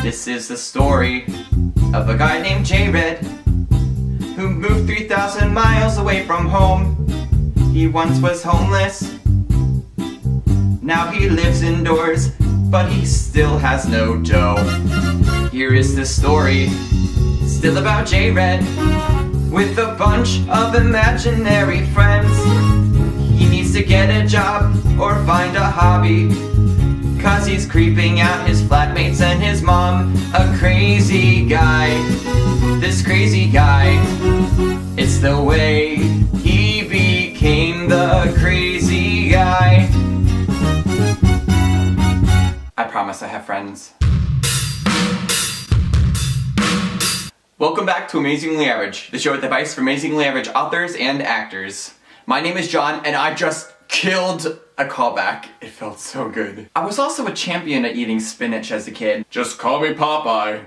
This is the story of a guy named J-Red who moved 3,000 miles away from home. He once was homeless, now he lives indoors, but he still has no dough. Here is the story, still about J-Red, with a bunch of imaginary friends. He needs to get a job or find a hobby, 'cause he's creeping out his flatmates and his mom. A crazy guy, this crazy guy, it's the way he became the crazy guy. I promise I have friends. Welcome back to Amazingly Average, the show with advice for amazingly average authors and actors. My name is John, and I just killed a callback. It felt so good. I was also a champion at eating spinach as a kid. Just call me Popeye.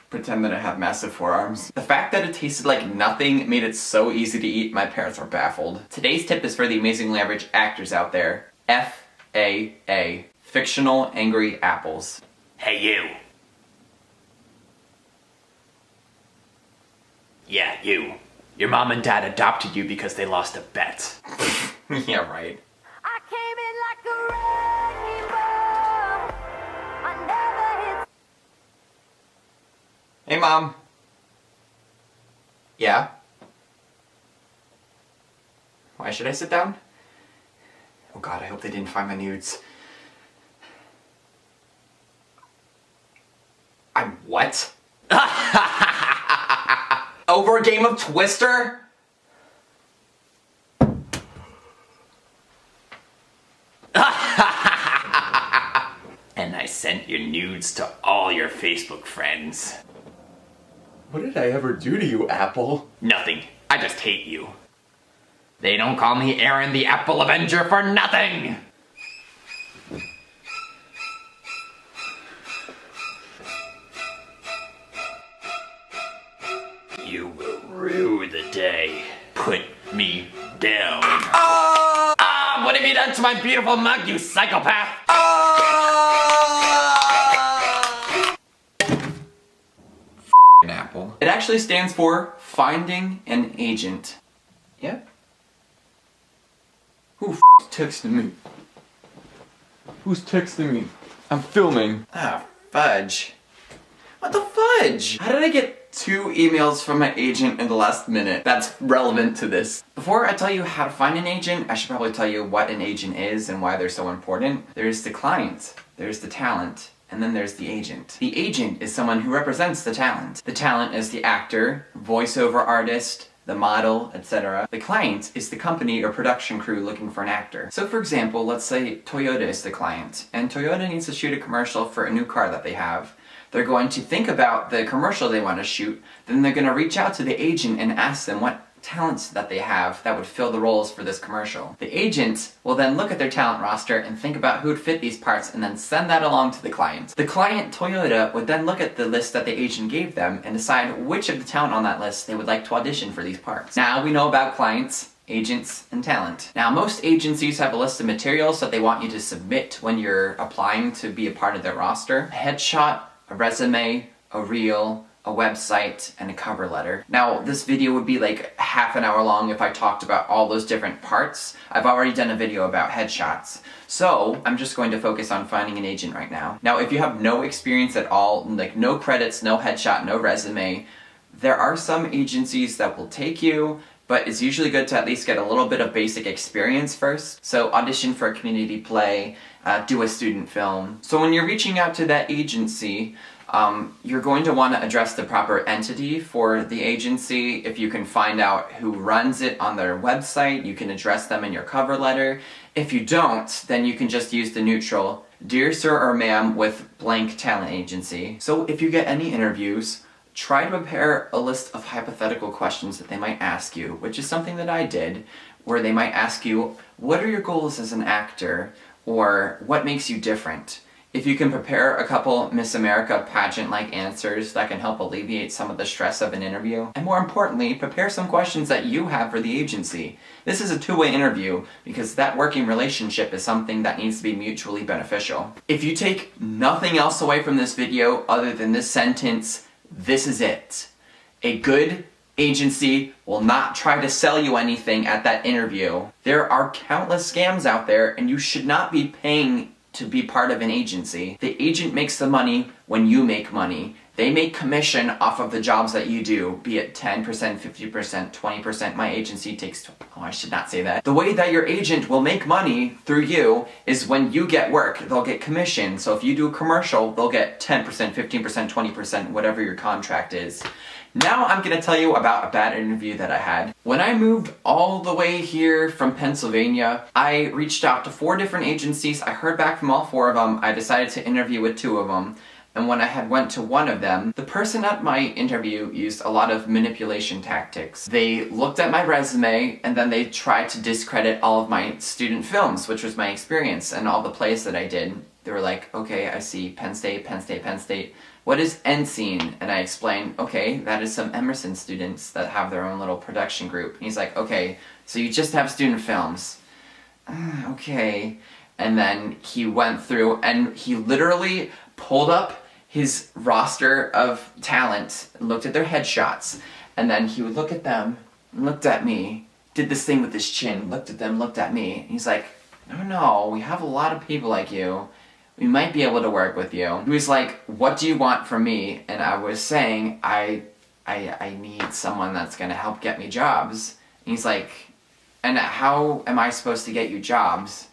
Pretend that I have massive forearms. The fact that it tasted like nothing made it so easy to eat, my parents were baffled. Today's tip is for the amazingly average actors out there. FAA. Fictional Angry Apples. Hey you. Yeah, you. Your mom and dad adopted you because they lost a bet. Yeah, right. I came in like a wrecking ball. I never hit. Hey, Mom. Yeah? Why should I sit down? Oh God, I hope they didn't find my nudes. I'm what? Over a game of Twister? And I sent your nudes to all your Facebook friends. What did I ever do to you, Apple? Nothing. I just hate you. They don't call me Aaron the Apple Avenger for nothing! You will rue the day. Put me down. What have you done to my beautiful mug, you psychopath? An apple. It actually stands for Finding an Agent. Yeah? Who texted me? Who's texting me? I'm filming. Ah, fudge. What the fudge? How did I get 2 emails from my agent in the last minute that's relevant to this? Before I tell you how to find an agent, I should probably tell you what an agent is and why they're so important. There's the client, there's the talent, and then there's the agent. The agent is someone who represents the talent. The talent is the actor, voiceover artist, the model, etc. The client is the company or production crew looking for an actor. So for example, let's say Toyota is the client, and Toyota needs to shoot a commercial for a new car that they have. They're going to think about the commercial they want to shoot, then they're going to reach out to the agent and ask them what talents that they have that would fill the roles for this commercial. The agent will then look at their talent roster and think about who would fit these parts and then send that along to the client. The client, Toyota, would then look at the list that the agent gave them and decide which of the talent on that list they would like to audition for these parts. Now we know about clients, agents, and talent. Now most agencies have a list of materials that they want you to submit when you're applying to be a part of their roster. A headshot, a resume, a reel, a website, and a cover letter. Now, this video would be like half an hour long if I talked about all those different parts. I've already done a video about headshots. So, I'm just going to focus on finding an agent right now. Now, if you have no experience at all, like no credits, no headshot, no resume, there are some agencies that will take you, but it's usually good to at least get a little bit of basic experience first. So audition for a community play, do a student film. So when you're reaching out to that agency, you're going to want to address the proper entity for the agency. If you can find out who runs it on their website, you can address them in your cover letter. If you don't, then you can just use the neutral, "Dear Sir or Ma'am with blank talent agency." So if you get any interviews, try to prepare a list of hypothetical questions that they might ask you, which is something that I did, where they might ask you, what are your goals as an actor? Or what makes you different? If you can prepare a couple Miss America pageant-like answers that can help alleviate some of the stress of an interview, and more importantly, prepare some questions that you have for the agency. This is a two-way interview because that working relationship is something that needs to be mutually beneficial. If you take nothing else away from this video other than this sentence, this is it. A good agency will not try to sell you anything at that interview. There are countless scams out there, and you should not be paying to be part of an agency. The agent makes the money when you make money. They make commission off of the jobs that you do, be it 10%, 50%, 20%. My agency takes, oh, I should not say that. The way that your agent will make money through you is when you get work, they'll get commission. So if you do a commercial, they'll get 10%, 15%, 20%, whatever your contract is. Now I'm gonna tell you about a bad interview that I had. When I moved all the way here from Pennsylvania, I reached out to 4 different agencies. I heard back from all 4 of them. I decided to interview with 2 of them. And when I had went to one of them, the person at my interview used a lot of manipulation tactics. They looked at my resume and then they tried to discredit all of my student films, which was my experience, and all the plays that I did. They were like, okay, I see Penn State, Penn State, Penn State. What is NSCENE? And I explained, okay, that is some Emerson students that have their own little production group. And he's like, okay, so you just have student films. Okay. And then he went through and he literally pulled up his roster of talent, looked at their headshots, and then he would look at them, looked at me, did this thing with his chin, looked at them, looked at me. And he's like, no, we have a lot of people like you. We might be able to work with you. He was like, what do you want from me? And I was saying, I need someone that's gonna help get me jobs. And he's like, and how am I supposed to get you jobs?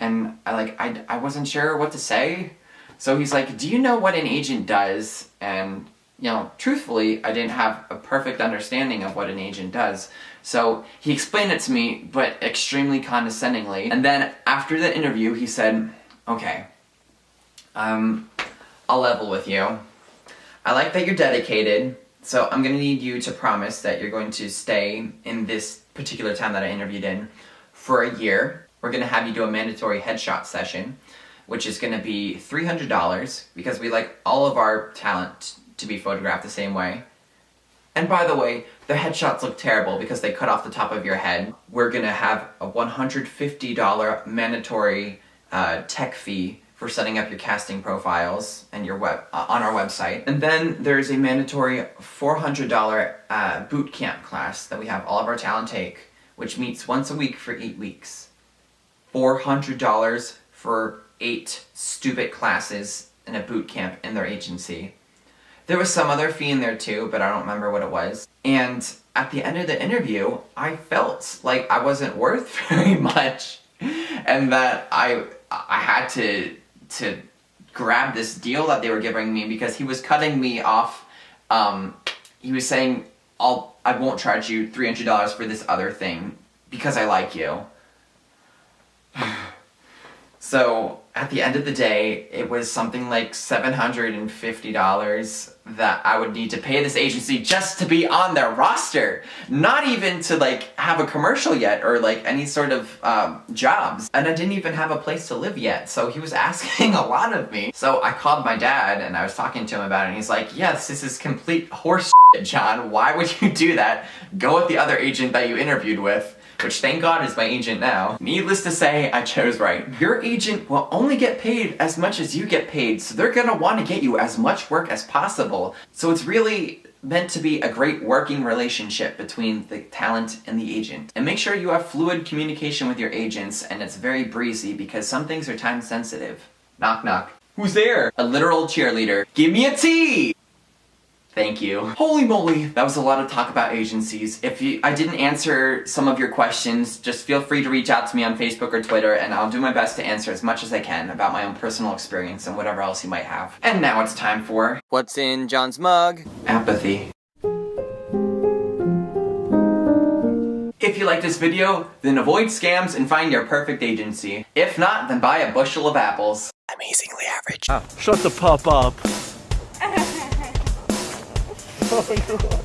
And I wasn't sure what to say. So he's like, do you know what an agent does? And, you know, truthfully, I didn't have a perfect understanding of what an agent does. So he explained it to me, but extremely condescendingly. And then after the interview, he said, okay, I'll level with you. I like that you're dedicated, so I'm gonna need you to promise that you're going to stay in this particular town that I interviewed in for a year. We're gonna have you do a mandatory headshot session, which is gonna be $300 because we like all of our talent to be photographed the same way. And by the way, the headshots look terrible because they cut off the top of your head. We're gonna have a $150 mandatory tech fee for setting up your casting profiles and your on our website. And then there's a mandatory $400 boot camp class that we have all of our talent take, which meets once a week for 8 weeks. $400 for 8 stupid classes in a boot camp in their agency. There was some other fee in there too, but I don't remember what it was. And at the end of the interview, I felt like I wasn't worth very much, and that I had to grab this deal that they were giving me because he was cutting me off. He was saying, I won't charge you $300 for this other thing because I like you. So at the end of the day, it was something like $750 that I would need to pay this agency just to be on their roster. Not even to like have a commercial yet or like any sort of jobs. And I didn't even have a place to live yet. So he was asking a lot of me. So I called my dad and I was talking to him about it, and he's like, yes, this is complete horse shit, John. Why would you do that? Go with the other agent that you interviewed with, which thank God is my agent now. Needless to say, I chose right. Your agent will only get paid as much as you get paid, so they're gonna want to get you as much work as possible. So it's really meant to be a great working relationship between the talent and the agent. And make sure you have fluid communication with your agents and it's very breezy because some things are time sensitive. Knock knock. Who's there? A literal cheerleader. Give me a tea! Thank you. Holy moly, that was a lot of talk about agencies. If I didn't answer some of your questions, just feel free to reach out to me on Facebook or Twitter and I'll do my best to answer as much as I can about my own personal experience and whatever else you might have. And now it's time for... What's in John's mug? Apathy. If you like this video, then avoid scams and find your perfect agency. If not, then buy a bushel of apples. Amazingly average. Oh, shut the pup up.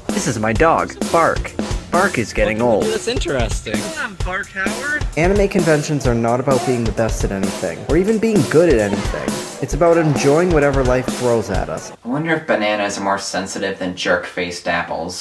This is my dog, Bark. Bark is getting old. That's interesting. Come on, Bark Howard. Anime conventions are not about being the best at anything, or even being good at anything. It's about enjoying whatever life throws at us. I wonder if bananas are more sensitive than jerk-faced apples.